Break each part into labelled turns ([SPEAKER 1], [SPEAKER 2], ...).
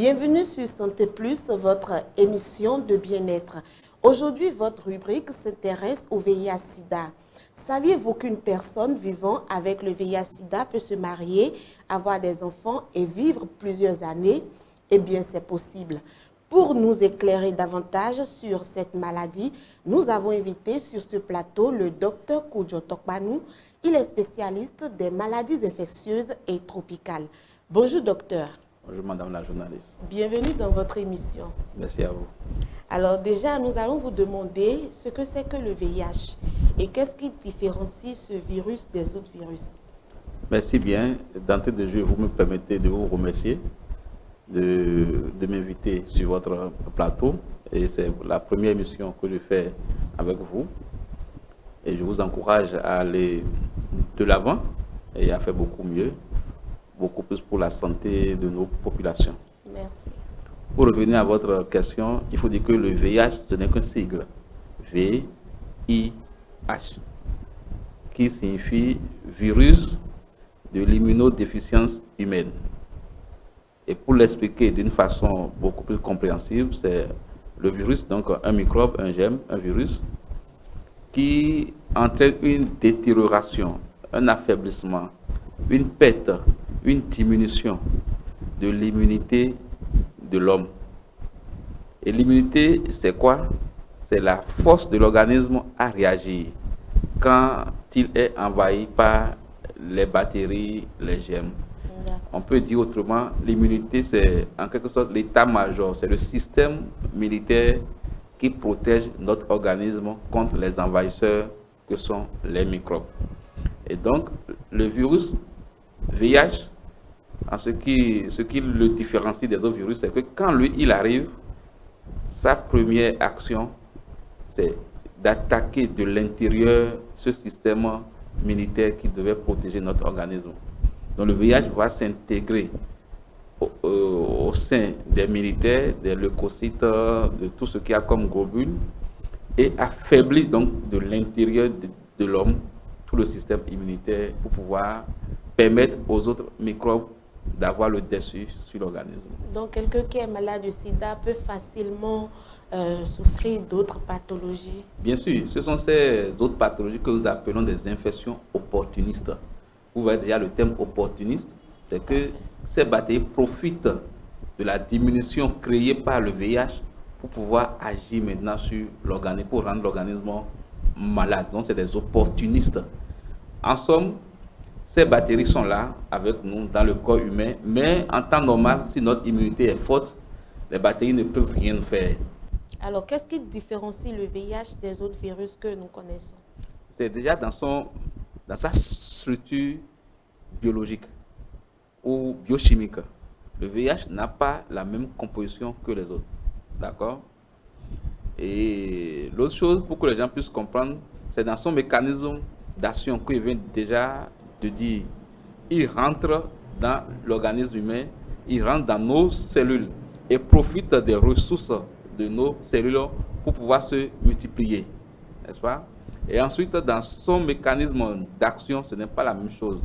[SPEAKER 1] Bienvenue sur Santé Plus, votre émission de bien-être. Aujourd'hui, votre rubrique s'intéresse au VIH-Sida. Saviez-vous qu'une personne vivant avec le VIH-Sida peut se marier, avoir des enfants et vivre plusieurs années? Eh bien, c'est possible. Pour nous éclairer davantage sur cette maladie, nous avons invité sur ce plateau le docteur Koudjo Tokpanou. Il est spécialiste des maladies infectieuses et tropicales. Bonjour docteur.
[SPEAKER 2] Bonjour madame la journaliste.
[SPEAKER 1] Bienvenue dans votre émission.
[SPEAKER 2] Merci à vous.
[SPEAKER 1] Alors déjà, nous allons vous demander ce que c'est que le VIH et qu'est-ce qui différencie ce virus des autres virus.
[SPEAKER 2] Merci bien. D'entrée de jeu, vous me permettez de vous remercier de m'inviter sur votre plateau. Et c'est la première émission que je fais avec vous. Et je vous encourage à aller de l'avant et à faire beaucoup mieux, beaucoup plus pour la santé de nos populations.
[SPEAKER 1] Merci.
[SPEAKER 2] Pour revenir à votre question, il faut dire que le VIH, ce n'est qu'un sigle. VIH, qui signifie virus de l'immunodéficience humaine. Et pour l'expliquer d'une façon beaucoup plus compréhensible, c'est le virus, donc un microbe, un germe, un virus, qui entraîne une détérioration, un affaiblissement, une perte, une diminution de l'immunité de l'homme. Et l'immunité, c'est quoi? C'est la force de l'organisme à réagir quand il est envahi par les bactéries, les germes. On peut dire autrement, l'immunité, c'est en quelque sorte l'état-major, c'est le système militaire qui protège notre organisme contre les envahisseurs que sont les microbes. Et donc, le virus VIH, ce qui le différencie des autres virus, c'est que quand lui, il arrive, sa première action, c'est d'attaquer de l'intérieur ce système militaire qui devait protéger notre organisme. Donc le VIH va s'intégrer au sein des militaires, des leucocytes, de tout ce qu'il y a comme globules, et affaiblir donc de l'intérieur de l'homme tout le système immunitaire pour pouvoir permettre aux autres microbes d'avoir le dessus sur l'organisme.
[SPEAKER 1] Donc quelqu'un qui est malade du sida peut facilement souffrir d'autres pathologies? Bien
[SPEAKER 2] sûr, ce sont ces autres pathologies que nous appelons des infections opportunistes. Vous voyez déjà le terme opportuniste, c'est que ces bactéries profitent de la diminution créée par le VIH pour pouvoir agir maintenant sur l'organisme, pour rendre l'organisme malade. Donc c'est des opportunistes. En somme, ces bactéries sont là avec nous dans le corps humain, mais en temps normal, si notre immunité est forte, les bactéries ne peuvent rien faire.
[SPEAKER 1] Alors, qu'est-ce qui différencie le VIH des autres virus que nous connaissons?
[SPEAKER 2] C'est déjà dans sa structure biologique ou biochimique. Le VIH n'a pas la même composition que les autres. D'accord? Et l'autre chose, pour que les gens puissent comprendre, c'est dans son mécanisme d'action que je viens déjà de dire. Il rentre dans l'organisme humain, il rentre dans nos cellules et profite des ressources de nos cellules pour pouvoir se multiplier. N'est-ce pas? Et ensuite, dans son mécanisme d'action, ce n'est pas la même chose.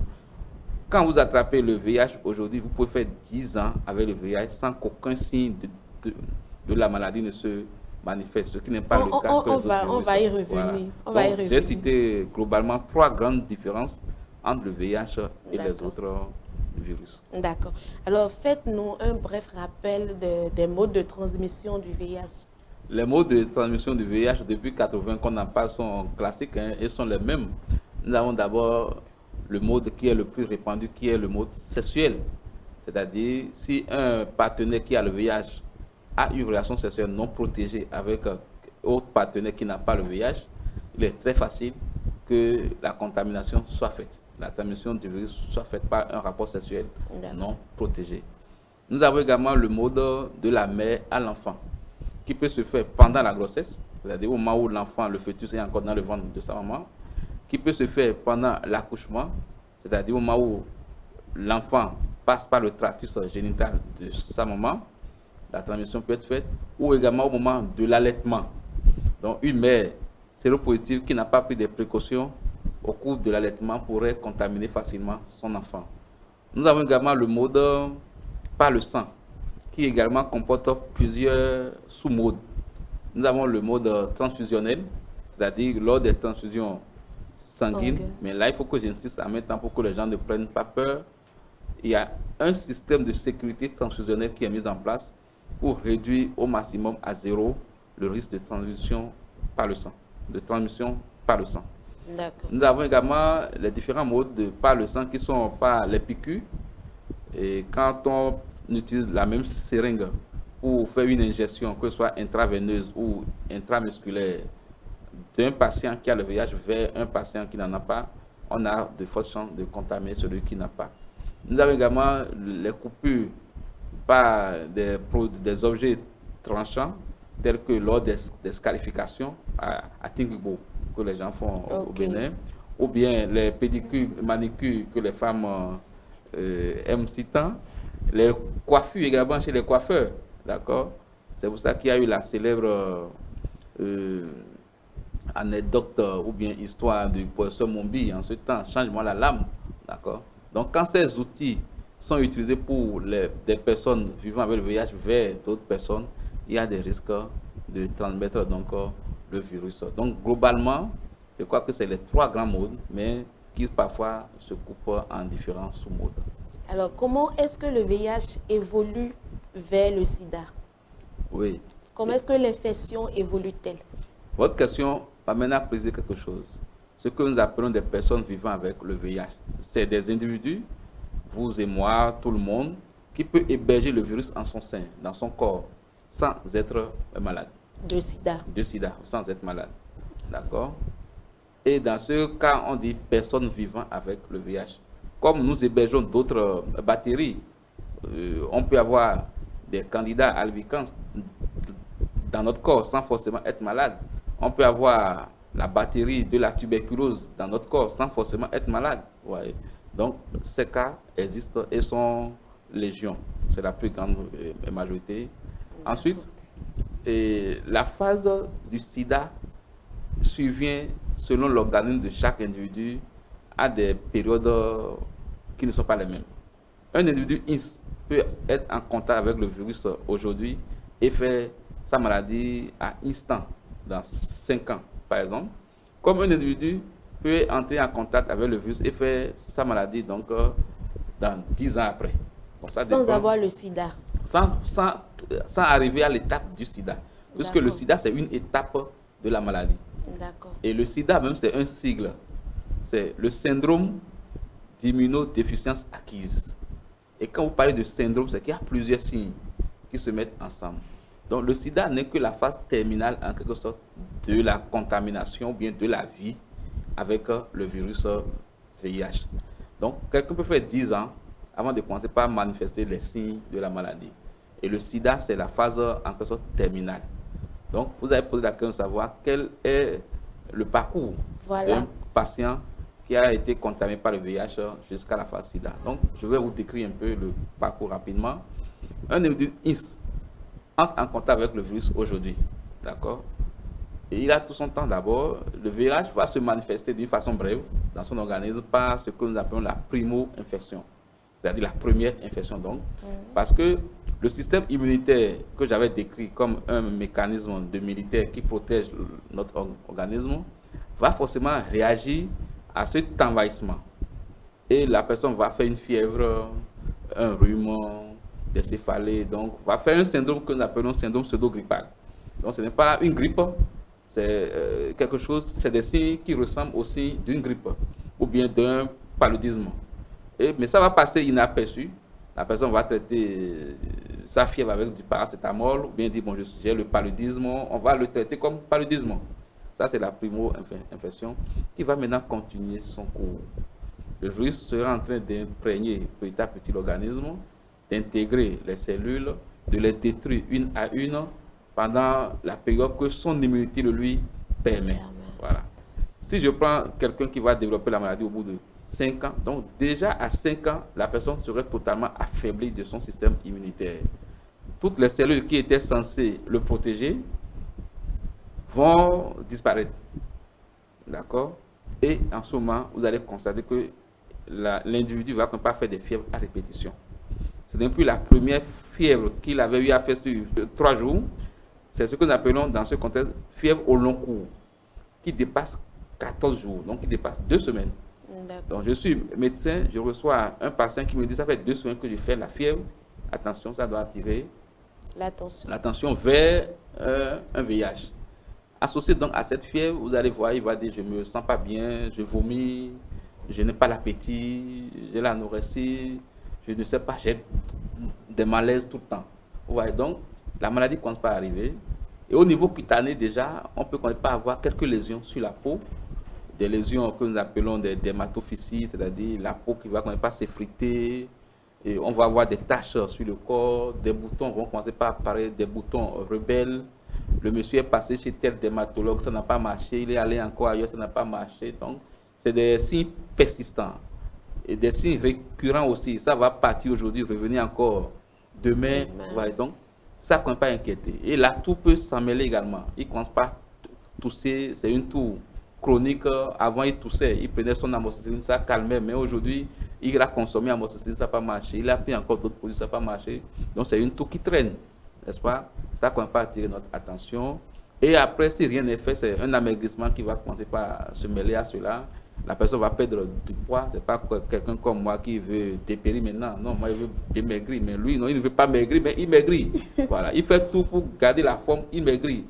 [SPEAKER 2] Quand vous attrapez le VIH aujourd'hui, vous pouvez faire 10 ans avec le VIH sans qu'aucun signe de la maladie ne se manifeste, ce qui n'est pas le cas que les autres virus.
[SPEAKER 1] On va y revenir.
[SPEAKER 2] Voilà. J'ai cité globalement 3 grandes différences entre le VIH et les autres virus.
[SPEAKER 1] D'accord. Alors, faites-nous un bref rappel des modes de transmission du VIH.
[SPEAKER 2] Les modes de transmission du VIH, depuis 80 qu'on en parle, sont classiques et sont les mêmes. Nous avons d'abord le mode qui est le plus répandu, qui est le mode sexuel. C'est-à-dire, si un partenaire qui a le VIH a une relation sexuelle non protégée avec un autre partenaire qui n'a pas le VIH, il est très facile que la contamination soit faite. La transmission du virus soit faite par un rapport sexuel non protégé. Nous avons également le mode de la mère à l'enfant, qui peut se faire pendant la grossesse, c'est-à-dire au moment où l'enfant, le fœtus est encore dans le ventre de sa maman, qui peut se faire pendant l'accouchement, c'est-à-dire au moment où l'enfant passe par le tractus génital de sa maman, la transmission peut être faite, ou également au moment de l'allaitement. Donc une mère séropositive qui n'a pas pris des précautions au cours de l'allaitement pourrait contaminer facilement son enfant. Nous avons également le mode par le sang, qui également comporte plusieurs sous-modes. Nous avons le mode transfusionnel, c'est-à-dire lors des transfusions sanguines. Mais là, il faut que j'insiste en même temps pour que les gens ne prennent pas peur. Il y a un système de sécurité transfusionnelle qui est mis en place pour réduire au maximum à zéro le risque de transmission par le sang, Nous avons également les différents modes de par le sang qui sont par les piqûres. Et quand on utilise la même seringue pour faire une ingestion, que ce soit intraveineuse ou intramusculaire, d'un patient qui a le VIH vers un patient qui n'en a pas, on a de fortes chances de contaminer celui qui n'a pas. Nous avons également les coupures par des objets tranchants, tels que lors des scarifications à Tingbo, que les gens font au Bénin, ou bien les pédicures, manicures que les femmes aiment si tant, les coiffures également chez les coiffeurs, d'accord? C'est pour ça qu'il y a eu la célèbre anecdote ou bien histoire du professeur Mombi en ce temps, changement de la lame, d'accord? Donc quand ces outils sont utilisés pour des personnes vivant avec le VIH vers d'autres personnes, il y a des risques de transmettre donc le virus. Donc globalement, je crois que c'est les trois grands modes, mais qui parfois se coupent en différents sous-modes.
[SPEAKER 1] Alors, comment est-ce que le VIH évolue vers le sida?
[SPEAKER 2] Oui.
[SPEAKER 1] Comment est-ce que l'infection évolue-t-elle?
[SPEAKER 2] Votre question m'amène à préciser quelque chose. Ce que nous appelons des personnes vivant avec le VIH, c'est des individus, vous et moi, tout le monde, qui peut héberger le virus en son sein, dans son corps, sans être malade.
[SPEAKER 1] De sida.
[SPEAKER 2] De sida, sans être malade. D'accord? Et dans ce cas, on dit personnes vivant avec le VIH. Comme nous hébergeons d'autres bactéries, on peut avoir des candidats albicans dans notre corps sans forcément être malade. On peut avoir la bactérie de la tuberculose dans notre corps sans forcément être malade. Ouais. Donc, ces cas existent et sont légion. C'est la plus grande majorité. Ensuite, la phase du sida survient selon l'organisme de chaque individu à des périodes qui ne sont pas les mêmes. Un individu peut être en contact avec le virus aujourd'hui et faire sa maladie à instant, dans 5 ans, par exemple. Comme un individu peut entrer en contact avec le virus et faire sa maladie donc, dans 10 ans après. Donc, ça
[SPEAKER 1] sans avoir le sida.
[SPEAKER 2] Sans arriver à l'étape du sida. Puisque le sida, c'est une étape de la maladie. Et le sida, même, c'est un sigle. C'est le syndrome d'immunodéficience acquise. Et quand vous parlez de syndrome, c'est qu'il y a plusieurs signes qui se mettent ensemble. Donc le sida n'est que la phase terminale, en quelque sorte, de la contamination, ou bien de la vie avec le virus VIH. Donc quelqu'un peut faire 10 ans avant de commencer par manifester les signes de la maladie. Et le sida, c'est la phase, en quelque sorte, terminale. Donc vous avez posé la question de savoir quel est le parcours d'un patient qui a été contaminé par le VIH jusqu'à la phase sida. Donc, je vais vous décrire un peu le parcours rapidement. Un individu entre en contact avec le virus aujourd'hui, d'accord? Et il a tout son temps d'abord. Le VIH va se manifester d'une façon brève dans son organisme par ce que nous appelons la primo-infection, c'est-à-dire la première infection donc, parce que le système immunitaire que j'avais décrit comme un mécanisme de militaire qui protège notre organisme va forcément réagir à cet envahissement. Et la personne va faire une fièvre, un rhume, des céphalées, donc va faire un syndrome que nous appelons syndrome pseudo-grippal. Donc ce n'est pas une grippe, c'est quelque chose, c'est des signes qui ressemblent aussi d'une grippe ou bien d'un paludisme. Mais ça va passer inaperçu. La personne va traiter sa fièvre avec du paracétamol ou bien dire bon, j'ai le paludisme, on va le traiter comme paludisme. Ça, c'est la primo-infection qui va maintenant continuer son cours. Le virus sera en train d'imprégner petit à petit l'organisme, d'intégrer les cellules, de les détruire une à une pendant la période que son immunité le lui permet. Voilà. Si je prends quelqu'un qui va développer la maladie au bout de 5 ans, donc déjà à 5 ans, la personne serait totalement affaiblie de son système immunitaire. Toutes les cellules qui étaient censées le protéger vont disparaître. D'accord? Et en ce moment, vous allez constater que l'individu va pas faire des fièvres à répétition. c'est depuis la première fièvre qu'il avait eu à faire sur 3 jours. C'est ce que nous appelons dans ce contexte fièvre au long cours, qui dépasse 14 jours, donc qui dépasse 2 semaines. Donc je suis médecin, je reçois un patient qui me dit ça fait 2 semaines que je fais la fièvre. Attention, ça doit attirer l'attention vers un VIH. Associé donc à cette fièvre, vous allez voir, il va dire je ne me sens pas bien, je vomis, je n'ai pas l'appétit, j'ai l'anorexie, je ne sais pas, j'ai des malaises tout le temps. Vous voyez, donc la maladie commence pas à arriver. Et au niveau cutané déjà, on peut commencer par avoir quelques lésions sur la peau, des lésions que nous appelons des dermatophysies, c'est-à-dire la peau qui va commencer par s'effriter, et on va avoir des taches sur le corps, des boutons vont commencer par apparaître, des boutons rebelles. Le monsieur est passé chez tel dermatologue, ça n'a pas marché, il est allé encore ailleurs, ça n'a pas marché. Donc, c'est des signes persistants et des signes récurrents aussi. Ça va partir aujourd'hui, revenir encore demain. Ouais, donc, ça ne commence pas à inquiéter. Et la toux peut s'en mêler également. Il ne commence pas à tousser, c'est une toux chronique. Avant, il toussait, il prenait son amoxicilline, ça calmait, mais aujourd'hui, il a consommé amoxicilline, ça n'a pas marché. Il a pris encore d'autres produits, ça n'a pas marché. Donc, c'est une toux qui traîne, n'est-ce pas? Ça ne commence pas à attirer notre attention. Et après, si rien n'est fait, c'est un amaigrissement qui va commencer par se mêler à cela. La personne va perdre du poids. Ce n'est pas quelqu'un comme moi qui veut dépérir maintenant. Non, moi, il veut bien maigrir. Mais lui, non, il ne veut pas maigrir, mais il maigrit. Voilà, il fait tout pour garder la forme, il maigrit.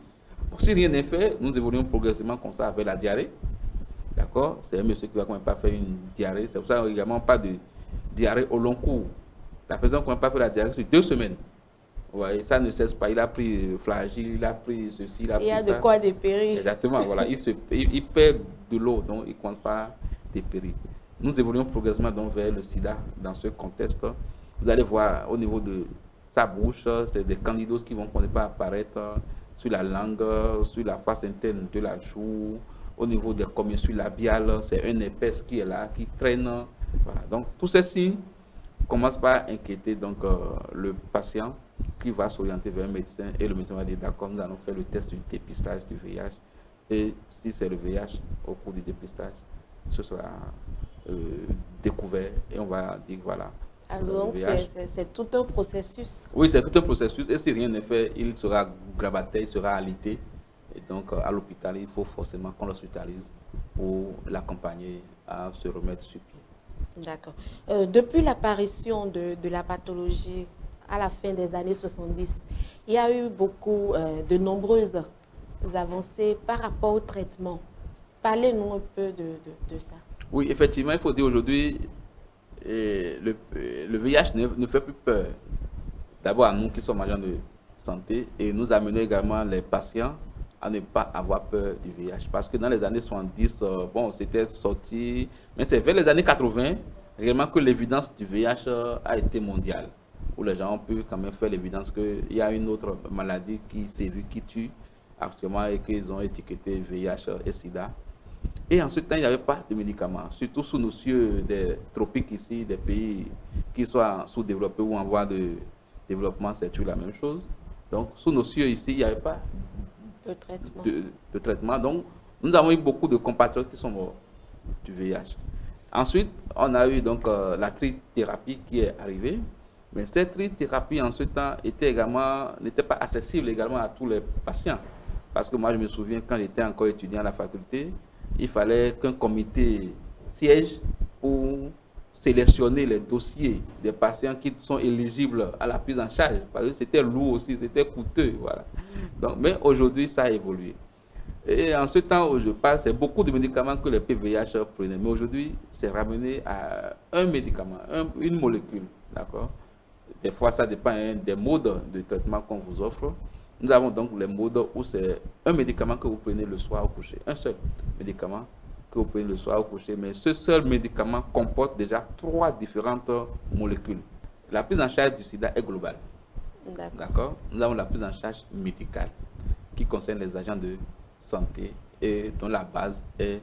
[SPEAKER 2] Si rien n'est fait, nous évoluons progressivement comme ça avec la diarrhée. D'accord? C'est un monsieur qui va quand même pas faire une diarrhée. C'est pour ça également pas de diarrhée au long cours. La personne ne peut pas faire la diarrhée sur 2 semaines. Ouais, ça ne cesse pas. Il a pris Flagyl, il a pris ceci, il a pris ça.
[SPEAKER 1] Il y a de quoi dépérir.
[SPEAKER 2] Exactement, voilà. Il perd de l'eau, donc il ne commence pas à dépérir. Nous évoluons progressivement donc vers le sida dans ce contexte. Vous allez voir au niveau de sa bouche, c'est des candidoses qui vont commencer par apparaître sur la langue, sur la face interne de la joue, au niveau des commissules labiales, c'est une épaisse qui est là, qui traîne. Voilà. Donc tous ces signes commencent par inquiéter donc, le patient qui va s'orienter vers un médecin et le médecin va dire d'accord, nous allons faire le test du dépistage du VIH et si c'est le VIH au cours du dépistage, ce sera découvert et on va dire voilà.
[SPEAKER 1] Alors donc c'est tout un processus.
[SPEAKER 2] Oui, c'est tout un processus et si rien n'est fait, il sera gravaté, il sera alité et donc à l'hôpital, il faut forcément qu'on l'hospitalise pour l'accompagner à se remettre sur pied.
[SPEAKER 1] D'accord. Depuis l'apparition de la pathologie à la fin des années 70, il y a eu de nombreuses avancées par rapport au traitement. Parlez-nous un peu de ça.
[SPEAKER 2] Oui, effectivement, il faut dire aujourd'hui, le VIH ne fait plus peur. D'abord à nous qui sommes agents de santé et nous amenons également les patients à ne pas avoir peur du VIH. Parce que dans les années 70, bon, c'était sorti, mais c'est vers les années 80, réellement que l'évidence du VIH a été mondiale. Où les gens ont pu quand même faire l'évidence qu'il y a une autre maladie qui sévit, qui tue actuellement et qu'ils ont étiqueté VIH et SIDA. Et en ce temps, il n'y avait pas de médicaments, surtout sous nos cieux des tropiques ici, des pays qui soient sous-développés ou en voie de développement, c'est toujours la même chose. Donc, sous nos cieux ici, il n'y avait pas de traitement. Donc, nous avons eu beaucoup de compatriotes qui sont morts du VIH. Ensuite, on a eu donc la trithérapie qui est arrivée. Mais cette trithérapie en ce temps n'était pas accessible également à tous les patients. Parce que moi, je me souviens, quand j'étais encore étudiant à la faculté, il fallait qu'un comité siège pour sélectionner les dossiers des patients qui sont éligibles à la prise en charge. Parce que c'était lourd aussi, c'était coûteux. Voilà. Donc, mais aujourd'hui, ça a évolué. Et en ce temps où je parle, c'est beaucoup de médicaments que les PVH prenaient. Mais aujourd'hui, c'est ramené à un médicament, une molécule. D'accord? Des fois, ça dépend des modes de traitement qu'on vous offre. Nous avons donc les modes où c'est un médicament que vous prenez le soir au coucher. Un seul médicament que vous prenez le soir au coucher. Mais ce seul médicament comporte déjà 3 différentes molécules. La prise en charge du sida est globale. D'accord. Nous avons la prise en charge médicale qui concerne les agents de santé et dont la base est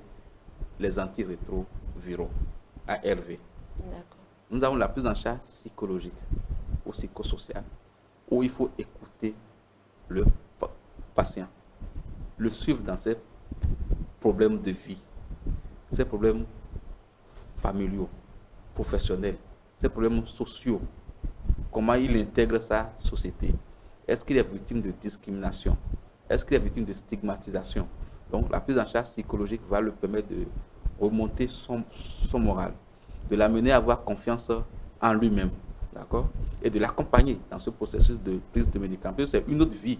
[SPEAKER 2] les antirétroviraux, ARV. Nous avons la prise en charge psychologique ou psychosociale, où il faut écouter le patient, le suivre dans ses problèmes de vie, ses problèmes familiaux, professionnels, ses problèmes sociaux, comment il intègre sa société. Est-ce qu'il est victime de discrimination? Est-ce qu'il est victime de stigmatisation? Donc, la prise en charge psychologique va lui permettre de remonter son moral, de l'amener à avoir confiance en lui-même, d'accord? Et de l'accompagner dans ce processus de prise de médicaments. C'est une autre vie.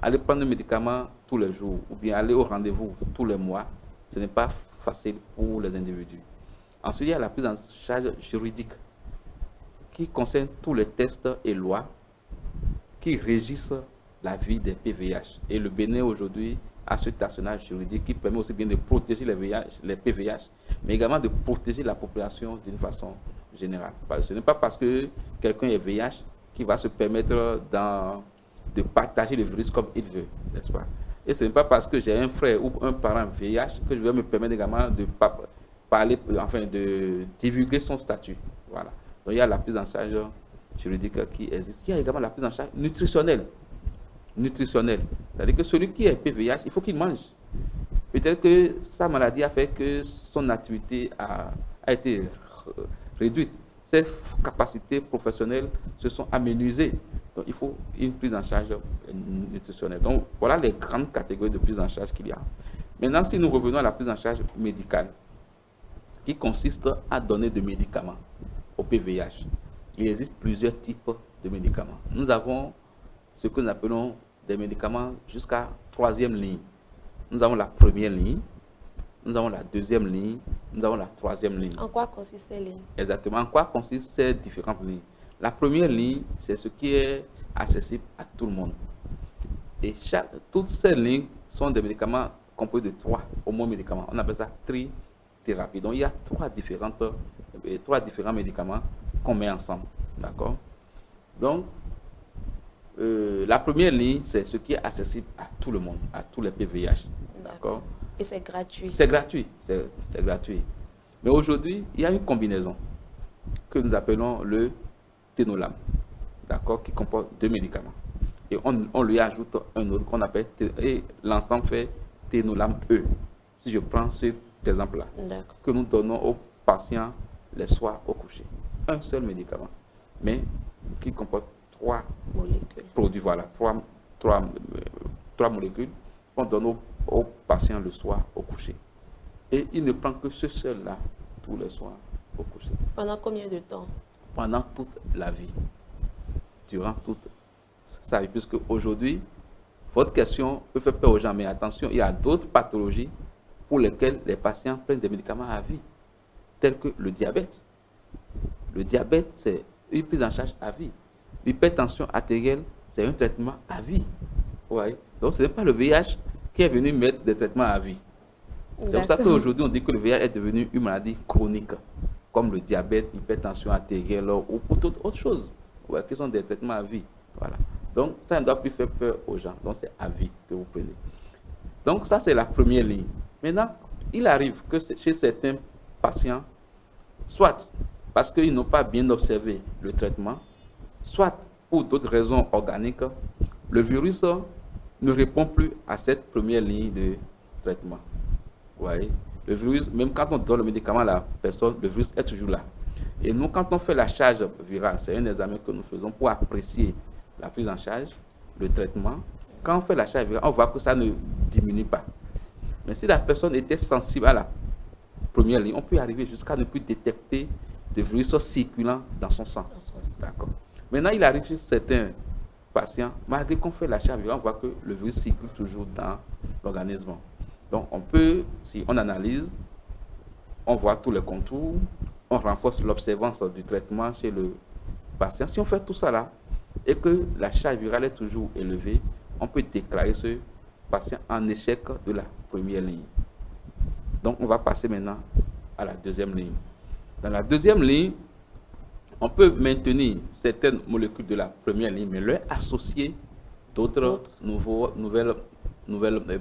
[SPEAKER 2] Aller prendre un médicament tous les jours ou bien aller au rendez-vous tous les mois, ce n'est pas facile pour les individus. Ensuite, il y a la prise en charge juridique qui concerne tous les tests et lois qui régissent la vie des PVH. Et le Bénin aujourd'hui a cet arsenal juridique qui permet aussi bien de protéger les PVH, mais également de protéger la population d'une façon générale. Ce n'est pas parce que quelqu'un est VIH qu'il va se permettre de partager le virus comme il veut, n'est-ce pas? Et ce n'est pas parce que j'ai un frère ou un parent VIH que je vais me permettre également de parler, enfin de divulguer son statut. Voilà. Donc il y a la prise en charge juridique qui existe. Il y a également la prise en charge nutritionnelle. C'est-à-dire que celui qui est PVH, il faut qu'il mange. Peut-être que sa maladie a fait que son activité a été réduite. Ses capacités professionnelles se sont amenuisées. Donc, il faut une prise en charge nutritionnelle. Donc, voilà les grandes catégories de prise en charge qu'il y a. Maintenant, si nous revenons à la prise en charge médicale, qui consiste à donner des médicaments au PVH, il existe plusieurs types de médicaments. Nous avons ce que nous appelons des médicaments jusqu'à 3e ligne. Nous avons la 1re ligne, nous avons la 2e ligne, nous avons la 3e ligne.
[SPEAKER 1] En quoi consistent ces lignes?
[SPEAKER 2] Exactement. En quoi consistent ces différentes lignes? La 1re ligne, c'est ce qui est accessible à tout le monde. Et toutes ces lignes sont des médicaments composés de 3 au moins médicaments. On appelle ça trithérapie. Donc il y a 3 différents médicaments qu'on met ensemble. D'accord? Donc, la 1re ligne, c'est ce qui est accessible à tout le monde, à tous les PVH. D'accord?
[SPEAKER 1] Et c'est gratuit?
[SPEAKER 2] C'est gratuit, c'est gratuit. Mais aujourd'hui, il y a une combinaison que nous appelons le Ténolam, d'accord, qui comporte 2 médicaments. Et on lui ajoute un autre qu'on appelle, et l'ensemble fait Ténolam E. Si je prends cet exemple-là, que nous donnons aux patients les soirs au coucher. Un seul médicament, mais qui comporte 3 molécules. Produits, voilà, 3 molécules qu'on donne aux patients le soir au coucher. Et il ne prend que ce seul-là tous les soirs au coucher.
[SPEAKER 1] Pendant combien de temps?
[SPEAKER 2] Pendant toute la vie. Durant toute sa vie. Puisque aujourd'hui, votre question peut faire peur aux gens, mais attention, il y a d'autres pathologies pour lesquelles les patients prennent des médicaments à vie, tels que le diabète. Le diabète, c'est une prise en charge à vie. L'hypertension artérielle, c'est un traitement à vie. Ouais. Donc, ce n'est pas le VIH qui est venu mettre des traitements à vie. C'est pour ça qu'aujourd'hui, on dit que le VIH est devenu une maladie chronique, comme le diabète, l'hypertension artérielle ou pour toute autre chose, ouais, qui sont des traitements à vie. Voilà. Donc, ça ne doit plus faire peur aux gens. Donc, c'est à vie que vous prenez. Donc, ça, c'est la 1re ligne. Maintenant, il arrive que chez certains patients, soit parce qu'ils n'ont pas bien observé le traitement, soit pour d'autres raisons organiques, le virus ne répond plus à cette 1re ligne de traitement. Vous voyez, le virus, même quand on donne le médicament à la personne, le virus est toujours là. Et nous, quand on fait la charge virale, c'est un examen que nous faisons pour apprécier la prise en charge, le traitement. Quand on fait la charge virale, on voit que ça ne diminue pas. Mais si la personne était sensible à la 1re ligne, on peut arriver jusqu'à ne plus détecter de virus circulant dans son sang. D'accord. Maintenant, il arrive chez certains patients, malgré qu'on fait la charge virale, on voit que le virus circule toujours dans l'organisme. Donc, on peut, si on analyse, on voit tous les contours, on renforce l'observance du traitement chez le patient. Si on fait tout ça là, et que la charge virale est toujours élevée, on peut déclarer ce patient en échec de la 1re ligne. Donc, on va passer maintenant à la 2e ligne. Dans la 2e ligne, on peut maintenir certaines molécules de la 1re ligne, mais leur associer d'autres nouvelles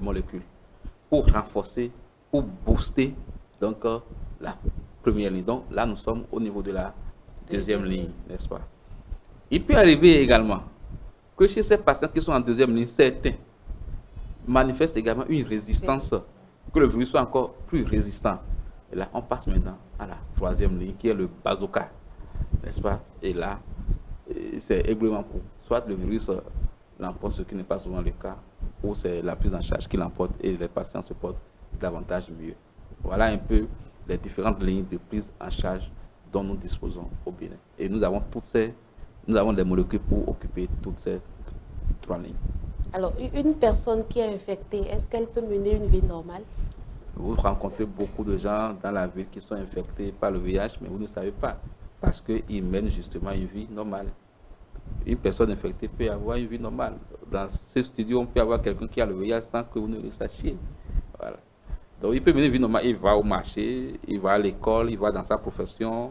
[SPEAKER 2] molécules pour renforcer, pour booster donc, la 1re ligne. Donc là, nous sommes au niveau de la 2e ligne, n'est-ce pas? Il peut arriver également que chez ces patients qui sont en 2e ligne, certains manifestent également une résistance, que le virus soit encore plus résistant. Et là, on passe maintenant à la 3e ligne, qui est le bazooka, n'est-ce pas? Et là, c'est également pour soit le virus l'emporte, ce qui n'est pas souvent le cas, ou c'est la prise en charge qui l'emporte et les patients se portent davantage mieux. Voilà un peu les différentes lignes de prise en charge dont nous disposons au Bénin. Et nous avons des molécules pour occuper toutes ces 3 lignes.
[SPEAKER 1] Alors, une personne qui est infectée, est-ce qu'elle peut mener une vie normale?
[SPEAKER 2] Vous rencontrez beaucoup de gens dans la ville qui sont infectés par le VIH, mais vous ne savez pas, parce qu'ils mènent justement une vie normale. Une personne infectée peut avoir une vie normale. Dans ce studio, on peut avoir quelqu'un qui a le VIH sans que vous ne le sachiez. Voilà. Donc, il peut mener une vie normale. Il va au marché, il va à l'école, il va dans sa profession,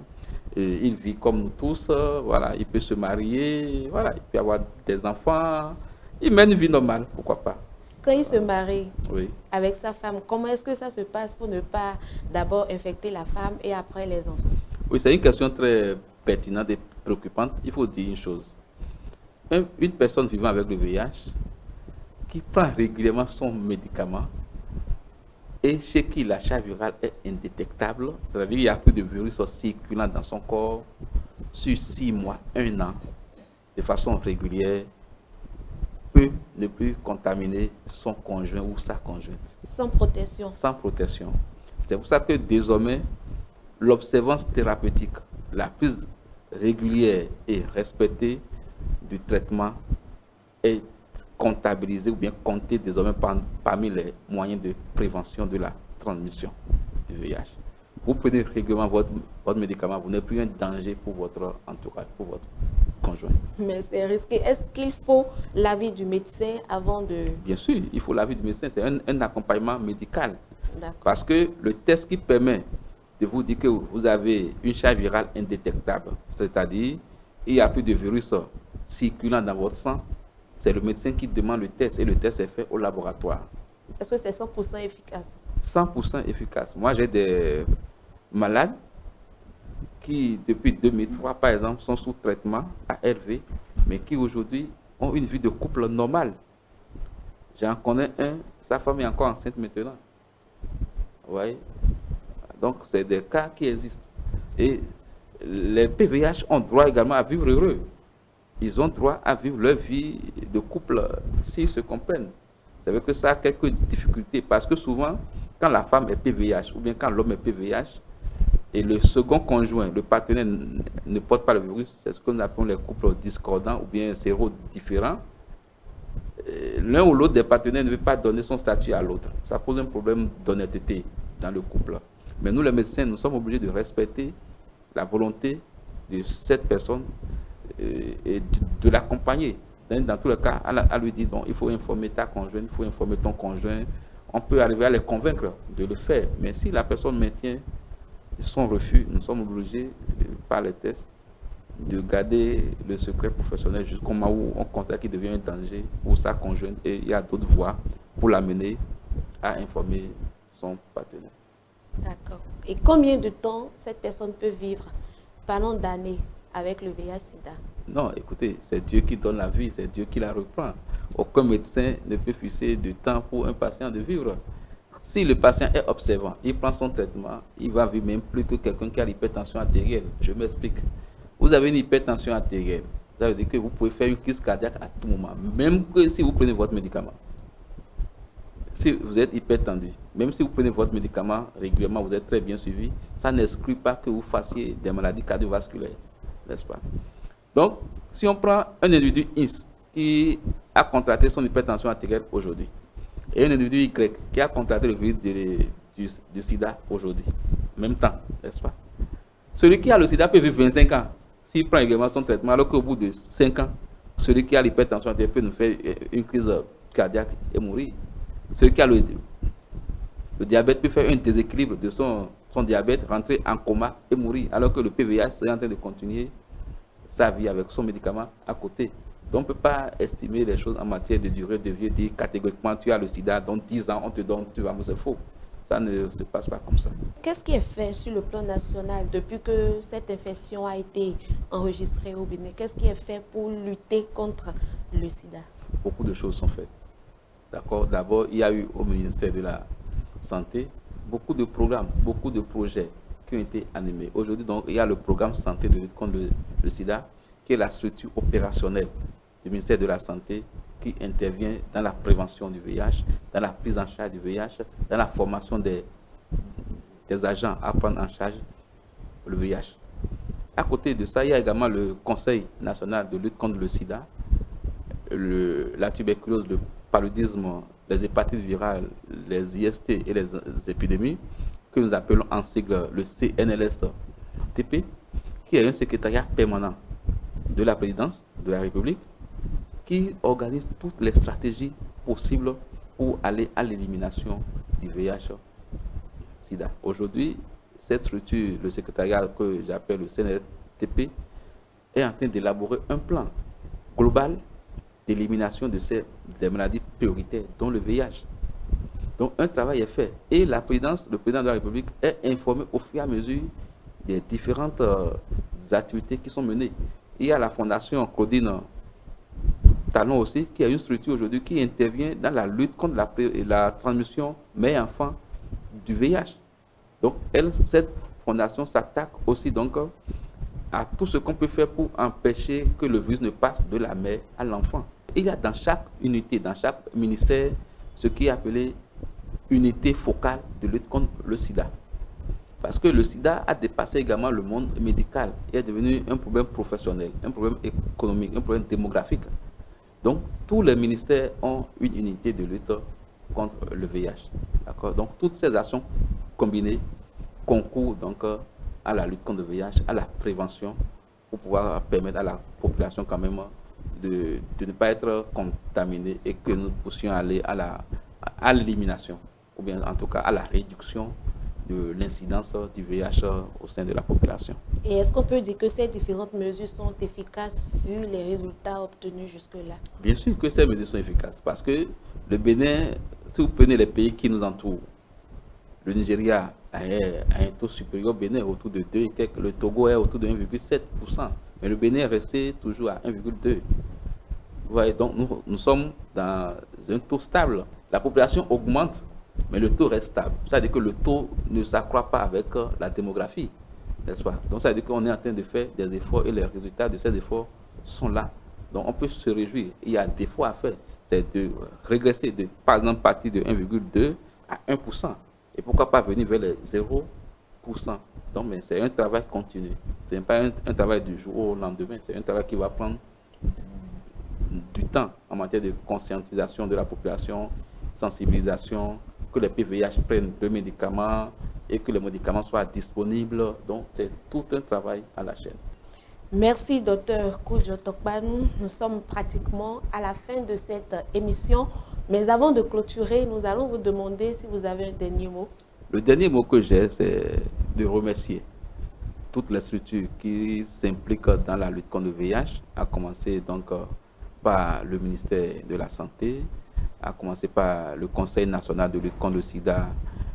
[SPEAKER 2] il vit comme nous tous. Voilà. Il peut se marier, voilà. Il peut avoir des enfants. Il mène une vie normale, pourquoi pas.
[SPEAKER 1] Quand il se marie
[SPEAKER 2] oui.
[SPEAKER 1] avec sa femme, comment est-ce que ça se passe pour ne pas d'abord infecter la femme et après les enfants?
[SPEAKER 2] Oui, c'est une question très pertinente et préoccupante. Il faut dire une chose. Une personne vivant avec le VIH qui prend régulièrement son médicament et chez qui la charge virale est indétectable, c'est-à-dire qu'il n'y a plus de virus circulant dans son corps sur 6 mois, 1 an, de façon régulière, peut ne plus contaminer son conjoint ou sa conjointe.
[SPEAKER 1] Sans protection.
[SPEAKER 2] Sans protection. C'est pour ça que désormais, l'observance thérapeutique, la prise régulière et respectée du traitement est comptabilisée ou bien comptée désormais parmi les moyens de prévention de la transmission du VIH. Vous prenez régulièrement votre médicament, vous n'êtes plus un danger pour votre entourage, pour votre conjoint.
[SPEAKER 1] Mais c'est risqué. Est-ce qu'il faut l'avis du médecin avant de...
[SPEAKER 2] Bien sûr, il faut l'avis du médecin. C'est un accompagnement médical.
[SPEAKER 1] Parce
[SPEAKER 2] que le test qui permet de vous dire que vous avez une charge virale indétectable, c'est-à-dire il n'y a plus de virus circulant dans votre sang, c'est le médecin qui demande le test et le test est fait au laboratoire.
[SPEAKER 1] Est-ce que c'est 100% efficace?
[SPEAKER 2] 100% efficace. Moi, j'ai des malades qui, depuis 2003, par exemple, sont sous traitement ARV, mais qui aujourd'hui ont une vie de couple normale. J'en connais un, sa femme est encore enceinte maintenant. Vous voyez? Donc, c'est des cas qui existent. Et les PVH ont droit également à vivre heureux. Ils ont droit à vivre leur vie de couple s'ils se comprennent. C'est vrai que ça a quelques difficultés parce que souvent, quand la femme est PVH ou bien quand l'homme est PVH et le second conjoint, le partenaire ne porte pas le virus, c'est ce que nous appelons les couples discordants ou bien séro-différents. L'un ou l'autre des partenaires ne veut pas donner son statut à l'autre. Ça pose un problème d'honnêteté dans le couple. Mais nous, les médecins, nous sommes obligés de respecter la volonté de cette personne et de l'accompagner. Dans tous les cas, à lui dire, donc, il faut informer ta conjointe, il faut informer ton conjoint. On peut arriver à les convaincre de le faire. Mais si la personne maintient son refus, nous sommes obligés, par les tests, de garder le secret professionnel jusqu'au moment où on constate qu'il devient un danger pour sa conjointe et il y a d'autres voies pour l'amener à informer son partenaire.
[SPEAKER 1] D'accord. Et combien de temps cette personne peut vivre pendant d'années avec le VIH-Sida?
[SPEAKER 2] Non, écoutez, c'est Dieu qui donne la vie, c'est Dieu qui la reprend. Aucun médecin ne peut fixer de temps pour un patient de vivre. Si le patient est observant, il prend son traitement, il va vivre même plus que quelqu'un qui a l'hypertension artérielle. Je m'explique. Vous avez une hypertension artérielle, ça veut dire que vous pouvez faire une crise cardiaque à tout moment, même que si vous prenez votre médicament. Si vous êtes hypertendu, même si vous prenez votre médicament régulièrement, vous êtes très bien suivi, ça n'exclut pas que vous fassiez des maladies cardiovasculaires, n'est-ce pas? Donc, si on prend un individu X qui a contracté son hypertension artérielle aujourd'hui, et un individu Y qui a contracté le virus du sida aujourd'hui, en même temps, n'est-ce pas? Celui qui a le sida peut vivre 25 ans s'il prend également son traitement, alors qu'au bout de 5 ans, celui qui a l'hypertension artérielle peut nous faire une crise cardiaque et mourir. Celui qui a le diabète peut faire un déséquilibre de son diabète, rentrer en coma et mourir, alors que le PVH serait en train de continuer sa vie avec son médicament à côté. Donc on ne peut pas estimer les choses en matière de durée de vie, dire catégoriquement tu as le sida, dans 10 ans on te donne, tu vas mourir, c'est faux. Ça ne se passe pas comme ça.
[SPEAKER 1] Qu'est-ce qui est fait sur le plan national depuis que cette infection a été enregistrée au Bénin? Qu'est-ce qui est fait pour lutter contre le sida?
[SPEAKER 2] Beaucoup de choses sont faites. D'accord. D'abord, il y a eu au ministère de la Santé beaucoup de programmes, beaucoup de projets qui ont été animés. Aujourd'hui, donc, il y a le programme santé de lutte contre le sida qui est la structure opérationnelle du ministère de la Santé, qui intervient dans la prévention du VIH, dans la prise en charge du VIH, dans la formation des agents à prendre en charge le VIH. À côté de ça, il y a également le Conseil national de lutte contre le sida, la tuberculose, le paludisme, les hépatites virales, les IST et les épidémies, que nous appelons en sigle le CNLSTP, qui est un secrétariat permanent de la présidence de la République, qui organise toutes les stratégies possibles pour aller à l'élimination du VIH-Sida. Aujourd'hui, cette structure, le secrétariat que j'appelle le CNLSTP, est en train d'élaborer un plan global d'élimination des maladies prioritaires, dont le VIH. Donc un travail est fait. Et le président de la République est informé au fur et à mesure des différentes activités qui sont menées. Il y a la Fondation Claudine Talon aussi, qui a une structure aujourd'hui qui intervient dans la lutte contre la transmission mère-enfant du VIH. Donc cette fondation s'attaque aussi donc à tout ce qu'on peut faire pour empêcher que le virus ne passe de la mère à l'enfant. Il y a dans chaque unité, dans chaque ministère, ce qui est appelé unité focale de lutte contre le sida. Parce que le sida a dépassé également le monde médical et est devenu un problème professionnel, un problème économique, un problème démographique. Donc, tous les ministères ont une unité de lutte contre le VIH. Donc, toutes ces actions combinées concourent donc à la lutte contre le VIH, à la prévention, pour pouvoir permettre à la population quand même de ne pas être contaminée et que nous puissions aller à l'élimination, ou bien en tout cas à la réduction de l'incidence du VIH au sein de la population.
[SPEAKER 1] Et est-ce qu'on peut dire que ces différentes mesures sont efficaces vu les résultats obtenus jusque-là? Bien sûr
[SPEAKER 2] que ces mesures sont efficaces parce que le Bénin, si vous prenez les pays qui nous entourent, le Nigeria a un taux supérieur au Bénin autour de 2 et quelques, le Togo est autour de 1,7%, mais le Bénin est resté toujours à 1,2%. Vous voyez, donc nous sommes dans un taux stable. La population augmente, mais le taux reste stable. Ça veut dire que le taux ne s'accroît pas avec la démographie, n'est-ce pas? Donc ça veut dire qu'on est en train de faire des efforts et les résultats de ces efforts sont là. Donc on peut se réjouir. Il y a des efforts à faire. C'est de régresser, par exemple, partir de 1,2 à 1%. Et pourquoi pas venir vers les 0%? Donc c'est un travail continu. Ce n'est pas un travail du jour au lendemain. C'est un travail qui va prendre du temps en matière de conscientisation de la population, sensibilisation, que les PVH prennent le médicament et que les médicaments soient disponibles. Donc, c'est tout un travail à la chaîne.
[SPEAKER 1] Merci, Dr Koudjo Tokpanou. Nous sommes pratiquement à la fin de cette émission. Mais avant de clôturer, nous allons vous demander si vous avez un dernier mot.
[SPEAKER 2] Le dernier mot que j'ai, c'est de remercier toutes les structures qui s'impliquent dans la lutte contre le VIH, à commencer donc par le ministère de la Santé, à commencer par le Conseil national de lutte contre le sida,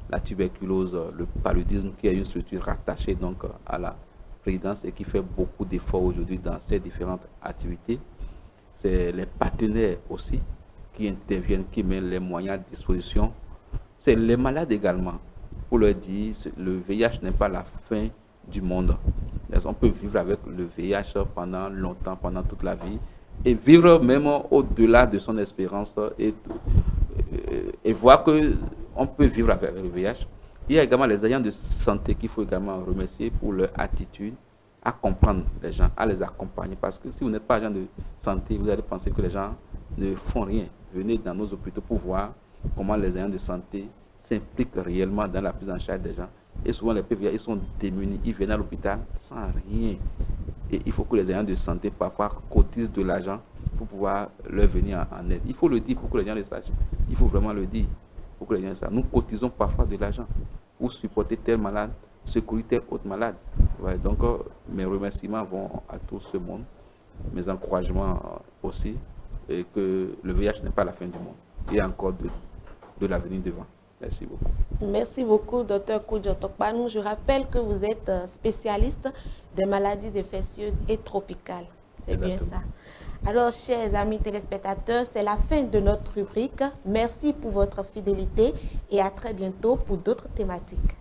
[SPEAKER 2] la tuberculose, le paludisme, qui est une structure rattachée donc à la présidence et qui fait beaucoup d'efforts aujourd'hui dans ces différentes activités. C'est les partenaires aussi qui interviennent, qui mettent les moyens à disposition. C'est les malades également, pour leur dire le VIH n'est pas la fin du monde. On peut vivre avec le VIH pendant longtemps, pendant toute la vie, et vivre même au-delà de son espérance et voir qu'on peut vivre avec le VIH. Il y a également les agents de santé qu'il faut également remercier pour leur attitude à comprendre les gens, à les accompagner. Parce que si vous n'êtes pas agent de santé, vous allez penser que les gens ne font rien. Venez dans nos hôpitaux pour voir comment les agents de santé s'impliquent réellement dans la prise en charge des gens. Et souvent les PVA, ils sont démunis, ils viennent à l'hôpital sans rien. Et il faut que les agents de santé parfois cotisent de l'argent pour pouvoir leur venir en aide. Il faut le dire pour que les gens le sachent. Il faut vraiment le dire pour que les gens le sachent. Nous cotisons parfois de l'argent pour supporter tel malade, secourir tel autre malade. Ouais, donc mes remerciements vont à tout ce monde, mes encouragements aussi, et que le VIH n'est pas la fin du monde. Il y a encore de l'avenir devant. Merci beaucoup.
[SPEAKER 1] Merci beaucoup, Dr Koudjo Tokpanou. Je rappelle que vous êtes spécialiste des maladies infectieuses et tropicales. C'est bien ça. Alors, chers amis téléspectateurs, c'est la fin de notre rubrique. Merci pour votre fidélité et à très bientôt pour d'autres thématiques.